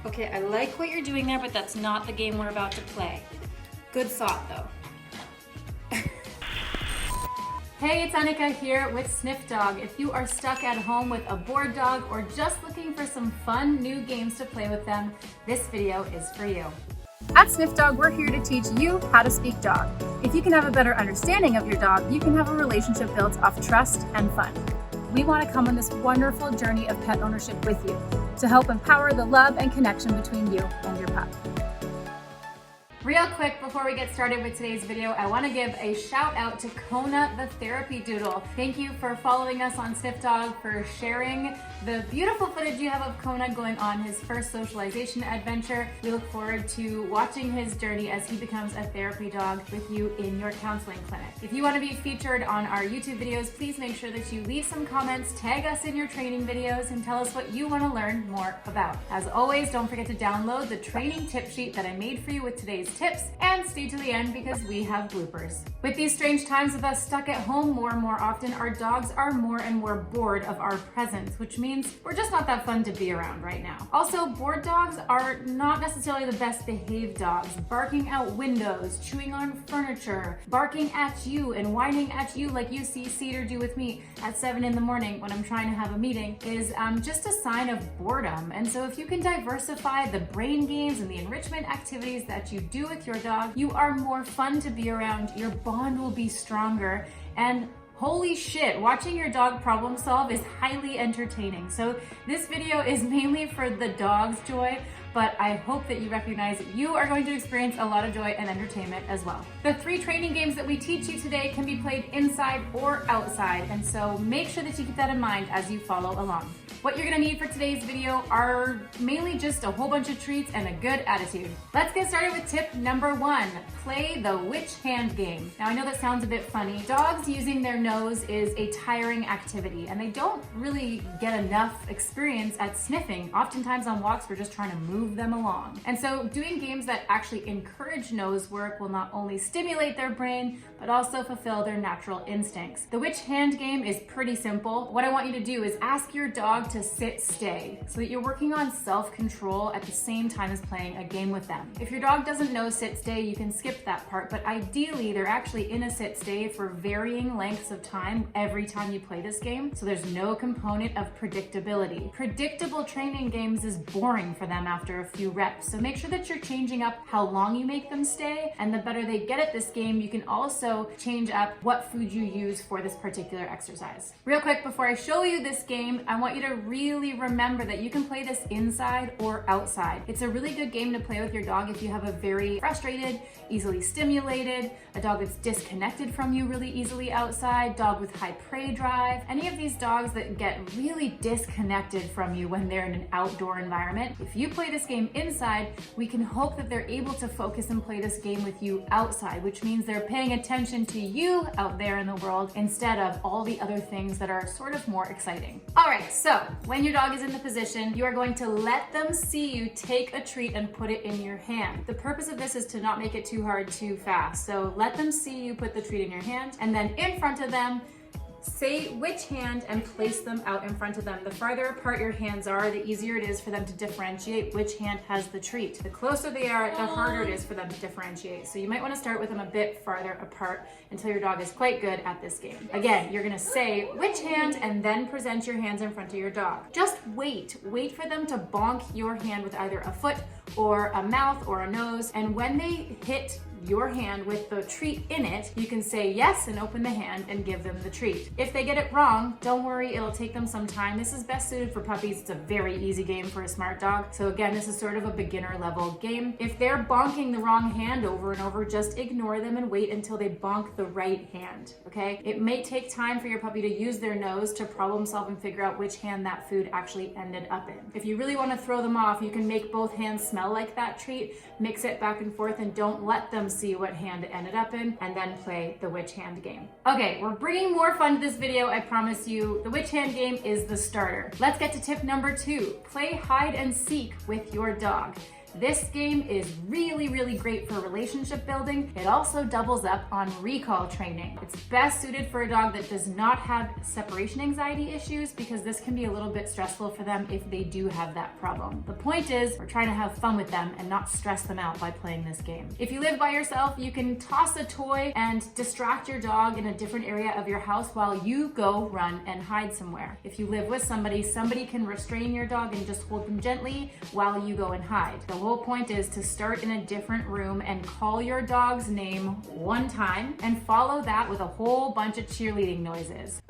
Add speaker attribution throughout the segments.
Speaker 1: Okay, I like what you're doing there, but that's not the game we're about to play. Good thought, though.
Speaker 2: Hey, it's Annika here with Sniffdog. If you are stuck at home with a bored dog or just looking for some fun new games to play with them, this video is for you. At Sniffdog, we're here to teach you how to speak dog. If you can have a better understanding of your dog, you can have a relationship built off trust and fun. We want to come on this wonderful journey of pet ownership with you to help empower the love and connection between you and your pup. Real quick, before we get started with today's video, I want to give a shout out to Kona the Therapy Doodle. Thank you for following us on Sniffdog, for sharing the beautiful footage you have of Kona going on his first socialization adventure. We look forward to watching his journey as he becomes a therapy dog with you in your counseling clinic. If you want to be featured on our YouTube videos, please make sure that you leave some comments, tag us in your training videos, and tell us what you want to learn more about. As always, don't forget to download the training tip sheet that I made for you with today's tips, and stay to the end because we have bloopers. With these strange times of us stuck at home more and more often, our dogs are more and more bored of our presence, which means we're just not that fun to be around right now. Also, bored dogs are not necessarily the best behaved dogs. Barking out windows, chewing on furniture, barking at you and whining at you like you see Cedar do with me at 7 in the morning when I'm trying to have a meeting is just a sign of boredom. And so if you can diversify the brain games and the enrichment activities that you do with your dog, you are more fun to be around, your bond will be stronger, and holy shit, watching your dog problem solve is highly entertaining. So this video is mainly for the dog's joy, but I hope that you recognize that you are going to experience a lot of joy and entertainment as well. The 3 training games that we teach you today can be played inside or outside, and so make sure that you keep that in mind as you follow along. What you're gonna need for today's video are mainly just a whole bunch of treats and a good attitude. Let's get started with tip number 1, play the which hand game. Now I know that sounds a bit funny. Dogs using their nose is a tiring activity and they don't really get enough experience at sniffing. Oftentimes on walks we're just trying to move them along. And so doing games that actually encourage nose work will not only stimulate their brain, but also fulfill their natural instincts. The which hand game is pretty simple. What I want you to do is ask your dog to sit stay so that you're working on self-control at the same time as playing a game with them. If your dog doesn't know sit stay, you can skip that part, but ideally they're actually in a sit stay for varying lengths of time every time you play this game, so there's no component of predictability. Predictable training games is boring for them after a few reps, so make sure that you're changing up how long you make them stay, and the better they get at this game, you can also change up what food you use for this particular exercise. Real quick, before I show you this game, I want you to really remember that you can play this inside or outside. It's a really good game to play with your dog if you have a very frustrated, easily stimulated, a dog that's disconnected from you really easily outside, dog with high prey drive, any of these dogs that get really disconnected from you when they're in an outdoor environment. If you play this game inside, we can hope that they're able to focus and play this game with you outside, which means they're paying attention to you out there in the world instead of all the other things that are sort of more exciting. All right, so when your dog is in the position, you are going to let them see you take a treat and put it in your hand. The purpose of this is to not make it too hard too fast. So let them see you put the treat in your hand, and then in front of them, say which hand and place them out in front of them. The farther apart your hands are, the easier it is for them to differentiate which hand has the treat. The closer they are, the harder it is for them to differentiate. So you might want to start with them a bit farther apart until your dog is quite good at this game. Again, you're going to say which hand and then present your hands in front of your dog. Just wait for them to bonk your hand with either a foot or a mouth or a nose, and when they hit your hand with the treat in it, you can say yes and open the hand and give them the treat. If they get it wrong, don't worry, it'll take them some time. This is best suited for puppies. It's a very easy game for a smart dog. So again, this is sort of a beginner level game. If they're bonking the wrong hand over and over, just ignore them and wait until they bonk the right hand, okay? It may take time for your puppy to use their nose to problem solve and figure out which hand that food actually ended up in. If you really want to throw them off, you can make both hands smell like that treat, mix it back and forth, and don't let them see what hand it ended up in, and then play the which hand game. Okay, we're bringing more fun to this video, I promise you. The which hand game is the starter. Let's get to tip number 2. Play hide and seek with your dog. This game is really, really great for relationship building. It also doubles up on recall training. It's best suited for a dog that does not have separation anxiety issues because this can be a little bit stressful for them if they do have that problem. The point is, we're trying to have fun with them and not stress them out by playing this game. If you live by yourself, you can toss a toy and distract your dog in a different area of your house while you go run and hide somewhere. If you live with somebody can restrain your dog and just hold them gently while you go and hide. The whole point is to start in a different room and call your dog's name one time and follow that with a whole bunch of cheerleading noises.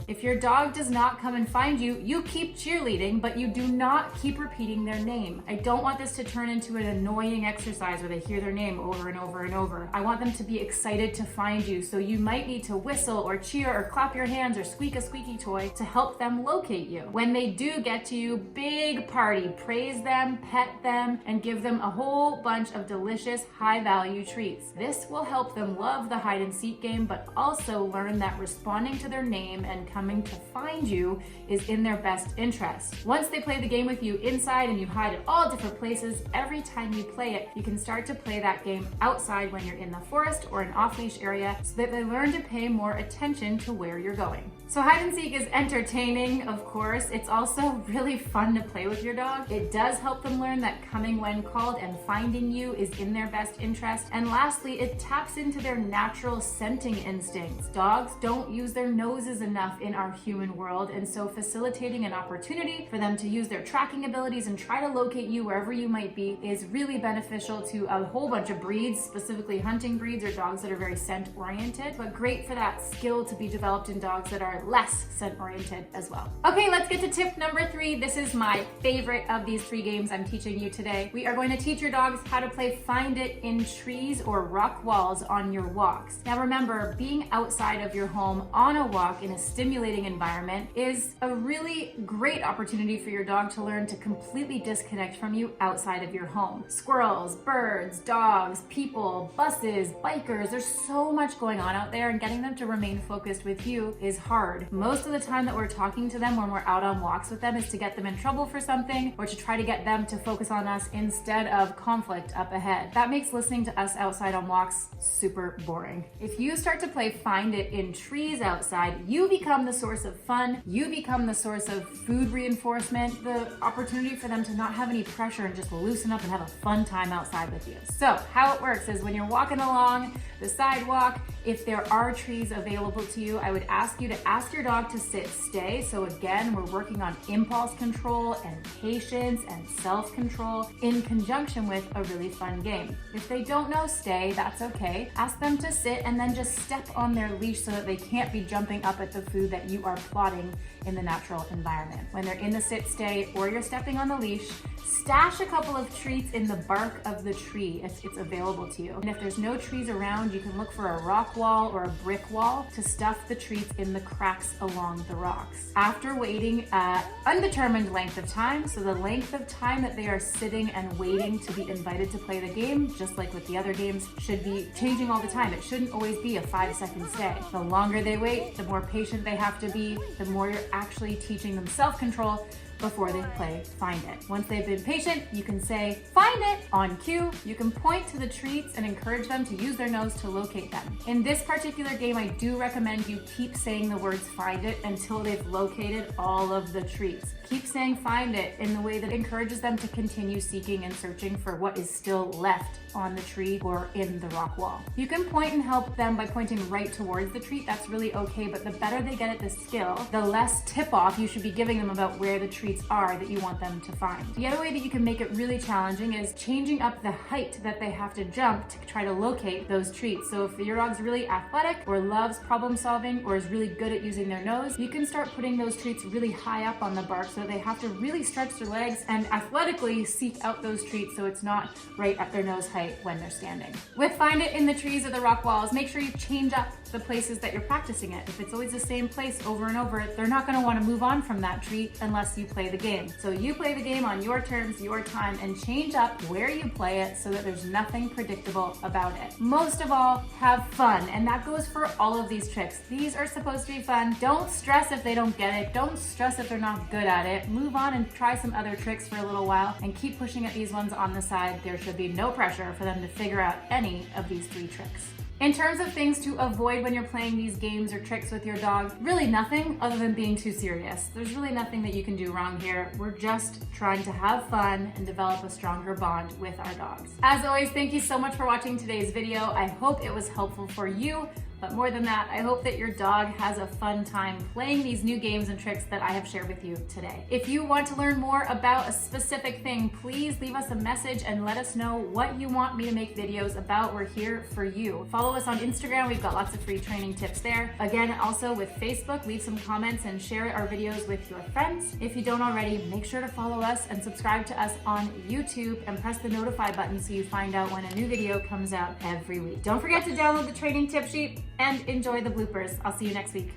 Speaker 2: If your dog does not come and find you, you keep cheerleading, but you do not keep repeating their name. I don't want this to turn into an annoying exercise where they hear their name over and over and over. I want them to be excited to find you, so you might need to whistle or cheer or clap your hands or squeak a squeaky toy to help them locate you. When they do get to you, big party, praise them, pet them, and give them a whole bunch of delicious, high-value treats. This will help them love the hide and seek game, but also learn that responding to their name and coming to find you is in their best interest. Once they play the game with you inside and you hide at all different places, every time you play it, you can start to play that game outside when you're in the forest or an off-leash area so that they learn to pay more attention to where you're going. So hide and seek is entertaining, of course. It's also really fun to play with your dog. It does help them learn that coming when called and finding you is in their best interest. And lastly, it taps into their natural scenting instincts. Dogs don't use their noses enough in our human world, and so facilitating an opportunity for them to use their tracking abilities and try to locate you wherever you might be is really beneficial to a whole bunch of breeds, specifically hunting breeds or dogs that are very scent oriented, but great for that skill to be developed in dogs that are less scent oriented as well. Okay, let's get to tip number 3. This is my favorite of these 3 games I'm teaching you today. We are going to teach your dogs how to play Find It in trees or rock walls on your walks. Now remember, being outside of your home on a walk in a stimulating environment is a really great opportunity for your dog to learn to completely disconnect from you outside of your home. Squirrels, birds, dogs, people, buses, bikers, there's so much going on out there, and getting them to remain focused with you is hard. Most of the time that we're talking to them when we're out on walks with them is to get them in trouble for something or to try to get them to focus on us instead of conflict up ahead. That makes listening to us outside on walks super boring. If you start to play Find It in trees outside, you become the source of fun, you become the source of food reinforcement, the opportunity for them to not have any pressure and just loosen up and have a fun time outside with you. So how it works is when you're walking along the sidewalk, if there are trees available to you, I would ask you to ask your dog to sit stay. So again, we're working on impulse control and patience and self-control in conjunction with a really fun game. If they don't know stay, that's okay. Ask them to sit and then just step on their leash so that they can't be jumping up at the food that you are plotting in the natural environment. When they're in the sit stay or you're stepping on the leash, stash a couple of treats in the bark of the tree if it's available to you. And if there's no trees around, you can look for a rock wall or a brick wall to stuff the treats in the cracks along the rocks. After waiting an undetermined length of time, so the length of time that they are sitting and waiting to be invited to play the game, just like with the other games, should be changing all the time. It shouldn't always be a 5-second stay. The longer they wait, the more patient they have to be, the more you're actually teaching them self-control before they play Find It. Once they've been patient, you can say, Find It, on cue. You can point to the treats and encourage them to use their nose to locate them. In this particular game, I do recommend you keep saying the words Find It until they've located all of the treats. Keep saying Find It in the way that encourages them to continue seeking and searching for what is still left on the tree or in the rock wall. You can point and help them by pointing right towards the treat. That's really okay, but the better they get at this skill, the less tip-off you should be giving them about where the treat treats are that you want them to find. The other way that you can make it really challenging is changing up the height that they have to jump to try to locate those treats. So if your dog's really athletic or loves problem solving or is really good at using their nose, you can start putting those treats really high up on the bark so they have to really stretch their legs and athletically seek out those treats so it's not right at their nose height when they're standing. With find it in the trees or the rock walls, make sure you change up the places that you're practicing it. If it's always the same place over and over, they're not going to want to move on from that treat unless you play the game. So you play the game on your terms, your time, and change up where you play it so that there's nothing predictable about it. Most of all, have fun, and that goes for all of these tricks. These are supposed to be fun. Don't stress if they don't get it. Don't stress if they're not good at it. Move on and try some other tricks for a little while and keep pushing at these ones on the side. There should be no pressure for them to figure out any of these 3 tricks. In terms of things to avoid when you're playing these games or tricks with your dog, really nothing other than being too serious. There's really nothing that you can do wrong here. We're just trying to have fun and develop a stronger bond with our dogs. As always, thank you so much for watching today's video. I hope it was helpful for you. But more than that, I hope that your dog has a fun time playing these new games and tricks that I have shared with you today. If you want to learn more about a specific thing, please leave us a message and let us know what you want me to make videos about. We're here for you. Follow us on Instagram. We've got lots of free training tips there. Again, also with Facebook, leave some comments and share our videos with your friends. If you don't already, make sure to follow us and subscribe to us on YouTube and press the notify button so you find out when a new video comes out every week. Don't forget to download the training tip sheet and enjoy the bloopers. I'll see you next week.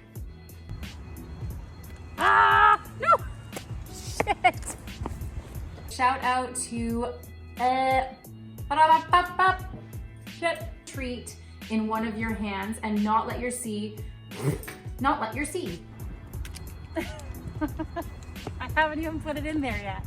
Speaker 2: Ah, no, shit. Shout out to shit treat in one of your hands and not let your see. I haven't even put it in there yet.